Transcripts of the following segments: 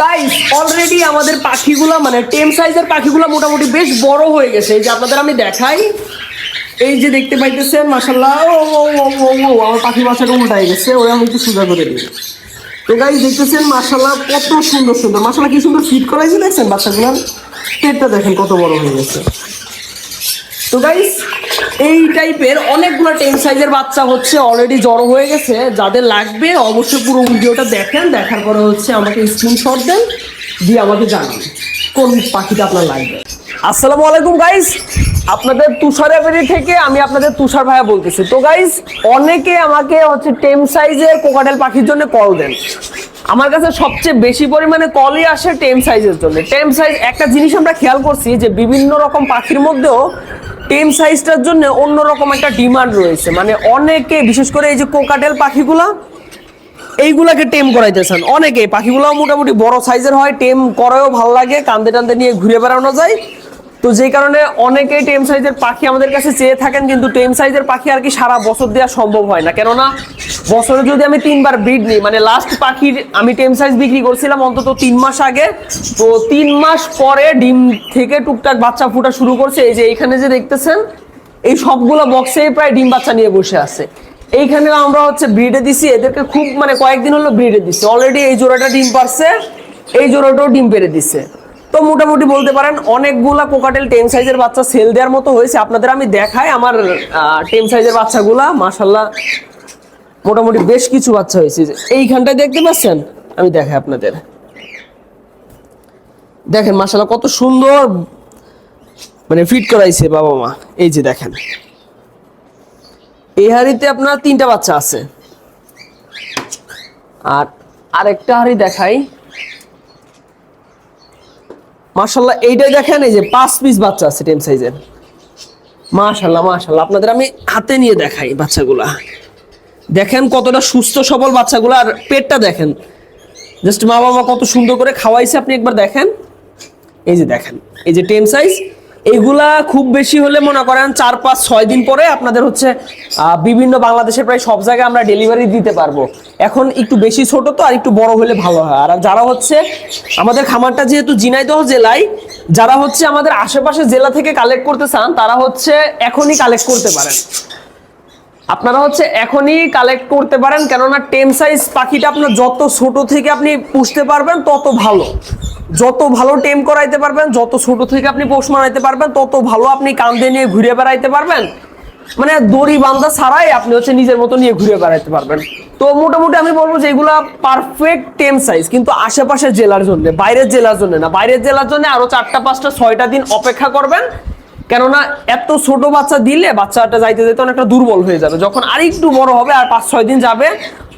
Guys already আমাদের পাখিগুলা মানে টেম সাইজের পাখিগুলা মোটামুটি বেশ বড় হয়ে গেছে। এই যে আপনাদের আমি দেখাই, এই যে দেখতে পাইতেছেন মাশাআল্লাহ। ও ও ও ও ও আমার পাখি বাচ্চাটা উল্টাই গেছে, ওই আমি একটু সোজা করে দিই। তো গাইস দেখতেছেন মাশাআল্লাহ কত সুন্দর সুন্দর, মাশাআল্লাহ কি সুন্দর ফিট করাইছে, দেখছেন বাচ্চাগুলার পেটটা দেখেন কত বড় হয়ে গেছে। তো গাইস এই টাইপের অনেকগুলো টেম সাইজের বাচ্চা হচ্ছে অলরেডি জড়ো হয়ে গেছে। যাদের লাগবে অবশ্যই পুরো ভিডিওটা দেখেন, দেখার পরে হচ্ছে আমাকে স্ক্রিনশট দেন, দিয়ে আমাকে জানান কোন পাখিটা আপনার লাগবে। আসসালামু আলাইকুম গাইস, আপনাদের তুষার এভারি থেকে আমি আপনাদের তুষার ভাইয়া বলতেছি। তো গাইস অনেকে আমাকে হচ্ছে টেম সাইজের কোকাটেল পাখির জন্য কল দেন। আমার কাছে সবচেয়ে বেশি পরিমাণে কলই আসে টেম সাইজের জন্য। টেম সাইজ একটা জিনিস আমরা খেয়াল করছি যে বিভিন্ন রকম পাখির মধ্যেও টেম সাইজটার জন্য অন্যরকম একটা ডিমান্ড রয়েছে। মানে অনেকে বিশেষ করে এই যে কোকাটেল পাখিগুলা এইগুলাকে টেম করাইতেছেন অনেকে। পাখিগুলো মোটামুটি বড় সাইজের হয়, টেম করাও ভালো লাগে, কান্দে টান্দে নিয়ে ঘুরে বেড়ানো যায়। তো যেই কারণে অনেকেই টেম সাইজের পাখি আমাদের কাছে চেয়ে থাকেন, কিন্তু টেম সাইজের পাখি আর কি সারা বছর দেওয়া সম্ভব হয় না। কেননা বছরে যদি আমি 3বার ব্রিড নিই, মানে লাস্ট পাখির আমি টেম সাইজ বিক্রি করছিলাম অন্তত 3 মাস আগে। তো 3 মাস পরে ডিম থেকে টুকটাক বাচ্চা ফুটা শুরু করছে। এই যে এইখানে যে দেখতেছেন এই সবগুলো বক্সে প্রায় ডিম বাচ্চা নিয়ে বসে আছে। এইখানে আমরা হচ্ছে ব্রিডে দিছি এদেরকে, খুব মানে কয়েকদিন হলো ব্রিডে দিছি। অলরেডি এই জোড়াটা ডিম পারছে, এই জোড়াটাও ডিম পেরে দিছে। তো মোটামুটি বলতে পারেন অনেকগুলা কোকাটেল টেম সাইজের বাচ্চা সেল দেওয়ার মতো হয়েছে। আপনাদের আমি দেখাই আমার টেম সাইজের বাচ্চাগুলা, মাশাআল্লাহ মোটামুটি বেশ কিছু বাচ্চা হয়েছে। এইখানটায় দেখতে পাচ্ছেন, আমি দেখাই আপনাদের, দেখেন মাশাআল্লাহ কত সুন্দর মানে ফিট করাইছে বাবা মা। এই যে দেখেন এই হাড়িতে আপনার 3টা বাচ্চা আছে, আর আরেকটা হাড়ি দেখাই মাশাআল্লাহ এইটাই দেখেন, এই যে 5 পিস বাচ্চা আছে টেম সাইজের। মাশাআল্লাহ মাশাআল্লাহ আপনাদের আমি হাতে নিয়ে দেখাই বাচ্চাগুলা, দেখেন কতটা সুস্থ সবল বাচ্চাগুলা। আর পেটটা দেখেন, জাস্ট মা বাবা কত সুন্দর করে খাওয়াইছে, আপনি একবার দেখেন। এই যে দেখেন এই যে টেম সাইজ, এইগুলা খুব বেশি হলে মনে করেন 4, 5, 6 দিন পরে আপনাদের হচ্ছে বিভিন্ন বাংলাদেশের প্রায় সব জায়গায় আমরা ডেলিভারি দিতে পারবো। এখন একটু বেশি ছোট তো, আর একটু বড় হলে ভালো হয়। আর যারা হচ্ছে আমাদের খামারটা যেহেতু ঝিনাইদহ জেলায়, যারা হচ্ছে আমাদের আশেপাশে জেলা থেকে কালেক্ট করতে চান তারা হচ্ছে এখনই কালেক্ট করতে পারেন। আপনারা হচ্ছে এখনই কালেক্ট করতে পারেন, কেননা টেম সাইজ পাখিটা আপনার যত ছোট থেকে আপনি পুষতে পারবেন তত ভালো। যত ভালো টেম করাইতে পারবেন, যত ছোট থেকে আপনি পোষ মারাইতে পারবেন তত ভালো। আপনি কান্দে নিয়ে ঘুরে বেড়াইতে পারবেন, মানে দড়ি বান্ধা ছাড়াই আপনি হচ্ছে নিজের মতো নিয়ে ঘুরে বেড়াইতে পারবেন। তো মোটামুটি আমি বলবো যে এগুলা পারফেক্ট টেম সাইজ, কিন্তু আশেপাশের জেলার জন্য, বাইরের জেলার জন্য না। বাইরের জেলার জন্য আরো 4টা 5টা 6টা দিন অপেক্ষা করবেন, কেননা এত ছোট বাচ্চা দিলে বাচ্চাটা যাইতে যেতে অনেকটা দুর্বল হয়ে যাবে। যখন আরেকটু বড় হবে আর 5-6 দিন যাবে,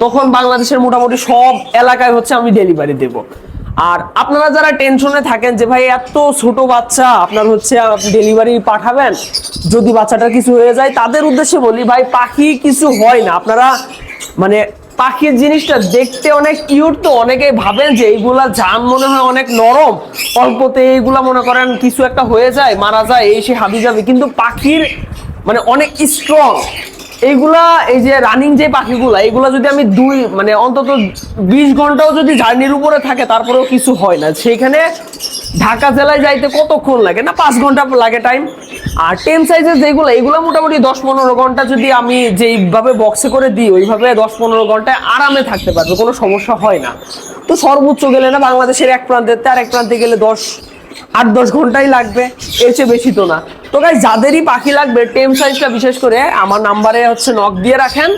তখন বাংলাদেশের মোটামুটি সব এলাকায় হচ্ছে আমি ডেলিভারি দেব। আর আপনারা যারা টেনশনে থাকেন যে ভাই এত ছোট বাচ্চা আপনার হচ্ছে ডেলিভারি পাঠাবেন, যদি বাচ্চাটার কিছু হয়ে যায়, তাদের উদ্দেশ্যে বলি ভাই পাখি কিছু হয় না। আপনারা মানে পাখির জিনিসটা দেখতে অনেক কিউট, তো অনেকেই ভাবেন যে এইগুলা জান মনে হয় অনেক নরম, অল্পতে এইগুলা মনে করেন কিছু একটা হয়ে যায়, মারা যায়, এই সে হাবি যাবে। কিন্তু পাখির মানে অনেক স্ট্রং এইগুলা। এই যে রানিং যে পাখিগুলা, এইগুলা যদি আমি মানে অন্তত 20 ঘন্টাও যদি জার্নির উপরে থাকে তারপরেও কিছু হয় না। সেইখানে ঢাকা জেলায় যাইতে কতক্ষণ লাগে না, 5 ঘন্টা লাগে টাইম। আর টেম সাইজের যেগুলো, এইগুলো মোটামুটি 10-15 ঘন্টা যদি আমি যেইভাবে বক্সে করে দিই, ওইভাবে 10-15 ঘন্টায় আরামে থাকতে পারবে, কোনো সমস্যা হয় না। তো সর্বোচ্চ গেলে না বাংলাদেশের এক প্রান্তে আর এক প্রান্তে গেলে 8-10 ঘন্টাই লাগবে, এর চেয়ে বেশি তো না। তো গাইস যাদেরই পাখি লাগবে টেম সাইজটা বিশেষ করে আমার নাম্বারে হচ্ছে নক দিয়ে রাখেন।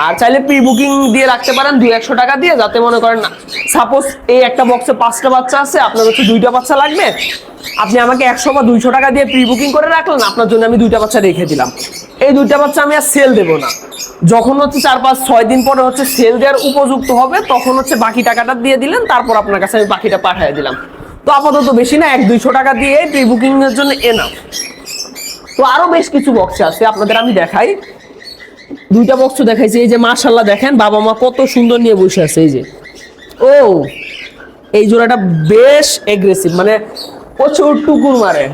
আর চাইলে প্রি বুকিং দিয়ে রাখতে পারেন 200-100 টাকা দিয়ে, যাতে মনে করেন সাপোজ এই একটা বক্সে 5টা বাচ্চা আছে, আপনার হচ্ছে 2টা বাচ্চা লাগবে, আপনি আমাকে 100 বা 200 টাকা দিয়ে প্রি বুকিং করে রাখলেন, আপনার জন্য আমি 2টা বাচ্চা রেখে দিলাম। এই 2টা বাচ্চা আমি আর সেল দেবো না, যখন হচ্ছে 4-5-6 দিন পরে হচ্ছে সেল দেওয়ার উপযুক্ত হবে তখন হচ্ছে বাকি টাকাটা দিয়ে দিলেন, তারপর আপনার কাছে আমি পাখিটা পাঠিয়ে দিলাম। তো আপাতত বেশি না, 100-200 টাকা দিয়ে প্রি বুকিং এর জন্য এনাফ। তো আরো বেশ কিছু বক্স আছে, আপনাদের আমি দেখাই। 2টা বক্স দেখাইছি, এই যে মাশাআল্লাহ দেখেন বাবা মা কত সুন্দর নিয়ে বসে আছে। এই যে ও এই জোড়াটা বেশ এগ্রেসিভ, মানে প্রচুর টুকুর মারে।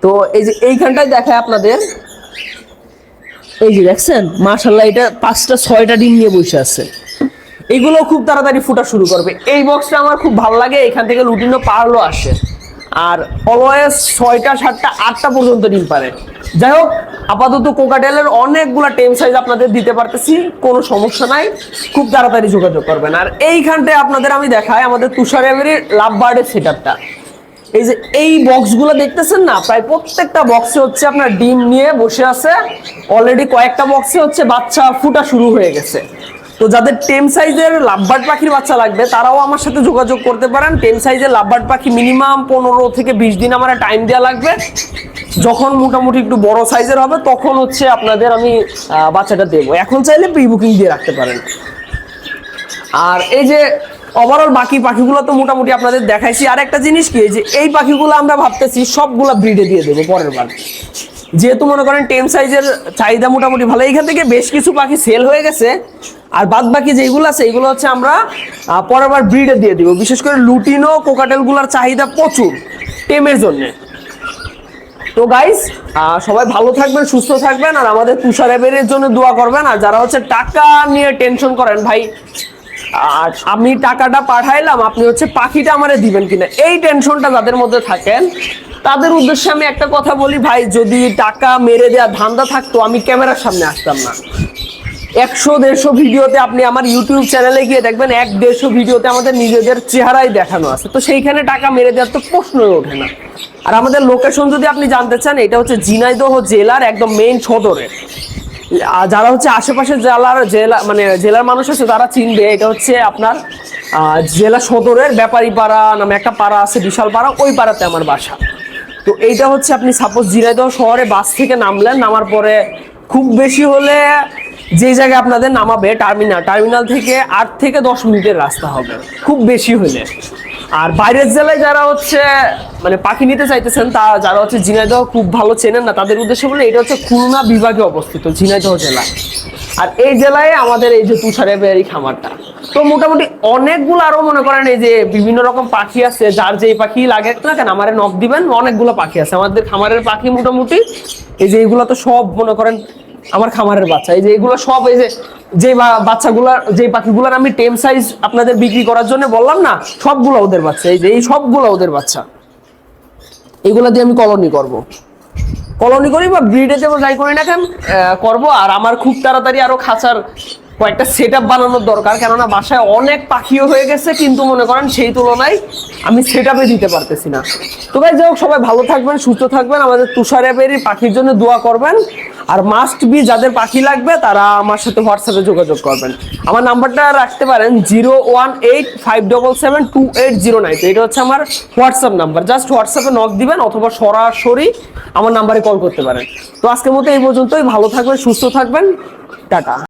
তো এই যে এইখানটায় দেখায় আপনাদের, এই যে দেখছেন মাশাআল্লাহ এটা 5টা 6টা ডিম নিয়ে বসে আছে। এইগুলো খুব তাড়াতাড়ি ফুটা শুরু করবে। এই বক্সটা আমার খুব ভালো লাগে, এখান থেকে লুটিনো পার্লও আসে, আর অলওয়েজ 6টা 7টা 8টা পর্যন্ত ডিম পারে। যাই হোক, আপাতত কোকাটেলের অনেকগুলা টেম সাইজ আপনাদের দিতে পারতেছি, কোনো সমস্যা নাই, খুব তাড়াতাড়ি যোগাযোগ করবেন। আর এইখানটায় আপনাদের আমি দেখাই আমাদের তুষার এভারির লাভ বার্ডের সেটআপটা। এই যে এই বক্সগুলো দেখতেছেন না, প্রায় প্রত্যেকটা বক্সে হচ্ছে আপনার ডিম নিয়ে বসে আছে, অলরেডি কয়েকটা বক্সে হচ্ছে বাচ্চা ফুটা শুরু হয়ে গেছে। তো যাদের টেম সাইজের লাভবার্ড পাখির বাচ্চা লাগবে তারাও আমার সাথে যোগাযোগ করতে পারেন। টেম সাইজের লাভবার্ড পাখি মিনিমাম 15 থেকে 20 দিন আমার টাইম দেওয়া লাগবে। যখন মোটামুটি একটু বড় সাইজের হবে তখন হচ্ছে আপনাদের আমি বাচ্চাটা দেবো। এখন চাইলে প্রি বুকিং দিয়ে রাখতে পারেন। আর এই যে ওভারঅল বাকি পাখিগুলো তো মোটামুটি আপনাদের দেখাইছি। আর একটা জিনিস কি, যে এই পাখিগুলো আমরা ভাবতেছি সবগুলা ব্রিডে দিয়ে দেবো পরের বার, যেহেতু মনে করেন টেম সাইজের চাহিদা মোটামুটি ভালো, এইখান থেকে বেশ কিছু পাখি সেল হয়ে গেছে। আর বাদ বাকি যেগুলো আছে এইগুলো হচ্ছে আমরা পরের বার ব্রিডে দিয়ে দিব। বিশেষ করে লুটিনো কোকাটেলগুলোর চাহিদা প্রচুর টেমের জন্য। তো গাইস, সবাই ভালো থাকবেন, সুস্থ থাকবেন, আর আমাদের তুষার এভারির জন্য দোয়া করবেন। আর যারা হচ্ছে টাকা নিয়ে টেনশন করেন, ভাই আর আমি টাকাটা পাঠাইলাম, আপনি হচ্ছে পাখিটা আমারে দিবেন কিনা, এই টেনশনটা যাদের মধ্যে থাকেন তাদের উদ্দেশ্যে আমি একটা কথা বলি, ভাই যদি টাকা মেরে দেওয়া ধান্দা থাকতো আমি ক্যামেরার সামনে আসতাম না। 100-150 ভিডিওতে আপনি আমার ইউটিউব চ্যানেলে গিয়ে দেখবেন 100-150 ভিডিওতে আমাদের নিজেদের চেহারাই দেখানো আছে। তো সেইখানে টাকা মেরে দেওয়ার তো প্রশ্নই ওঠে না। আর আমাদের লোকেশন যদি আপনি জানতে চান, এটা হচ্ছে ঝিনাইদহ জেলার একদম মেইন সদরে। যারা হচ্ছে আশেপাশে জেলার মানুষ আছে তারা চিনবে, এটা হচ্ছে আপনার জেলা সদরের ব্যাপারী পাড়া নামে একটা পাড়া আছে, বিশাল পাড়া, ওই পাড়াতে আমার বাসা। তো এইটা হচ্ছে আপনি সাপোজ ঝিনাইদহ শহরে বাস থেকে নামলেন, নামার পরে খুব বেশি হলে যে জায়গায় আপনাদের নামাবে টার্মিনাল থেকে 8 থেকে 10 মিনিটের রাস্তা হবে খুব বেশি হলে। আর বাইরের জেলায় যারা হচ্ছে মানে পাখি নিতে চাইতেছেন, যারা হচ্ছে ঝিনাইদহ খুব ভালো চেনেন না, তাদের উদ্দেশ্যে বলে এটা হচ্ছে খুলনা বিভাগে অবস্থিত ঝিনাইদহ জেলা। আর এই জেলায় আমাদের এই যে তুষার এভারি খামারটা। তো মোটামুটি অনেকগুলো আরো মনে করেন এই যে বিভিন্ন রকম পাখি আছে, যার যেই পাখি লাগে না কেন আমারে নক দিবেন, অনেকগুলো পাখি আছে আমাদের খামারের পাখি মোটামুটি। এই যে এইগুলো তো সব মনে করেন আমার খামারের বাচ্চা। এই যে এগুলো সব এই যে বাচ্চাগুলার যে পাখিগুলার আমি টেম সাইজ আপনাদের বিক্রি করার জন্য বললাম না, সবগুলো ওদের বাচ্চা। এই যে এই সবগুলো ওদের বাচ্চা, এগুলা দিয়ে আমি কলোনি করি বা ব্রিডে দেবো, যাই করি না কেন করবো। আর আমার খুব তাড়াতাড়ি আরো খাঁচার কয়েকটা সেটআপ বানানোর দরকার, কেননা বাসায় অনেক পাখিও হয়ে গেছে, কিন্তু মনে করেন সেই তুলনায় আমি সেটআপে দিতে পারতেছি না। তো ভাই যাই হোক, সবাই ভালো থাকবেন, সুস্থ থাকবেন, আমাদের তুষার এভারি পাখির জন্য দোয়া করবেন। আর মাস্ট বি যাদের পাখি লাগবে তারা আমার সাথে হোয়াটসঅ্যাপে যোগাযোগ করবেন। আমার নাম্বারটা রাখতে পারেন 01857728009। তো এটা হচ্ছে আমার হোয়াটসঅ্যাপ নাম্বার, জাস্ট হোয়াটসঅ্যাপে নক দিবেন অথবা সরাসরি আমার নাম্বারে কল করতে পারেন। তো আজকের মতো এই পর্যন্তই, ভালো থাকবেন, সুস্থ থাকবেন, টাটা।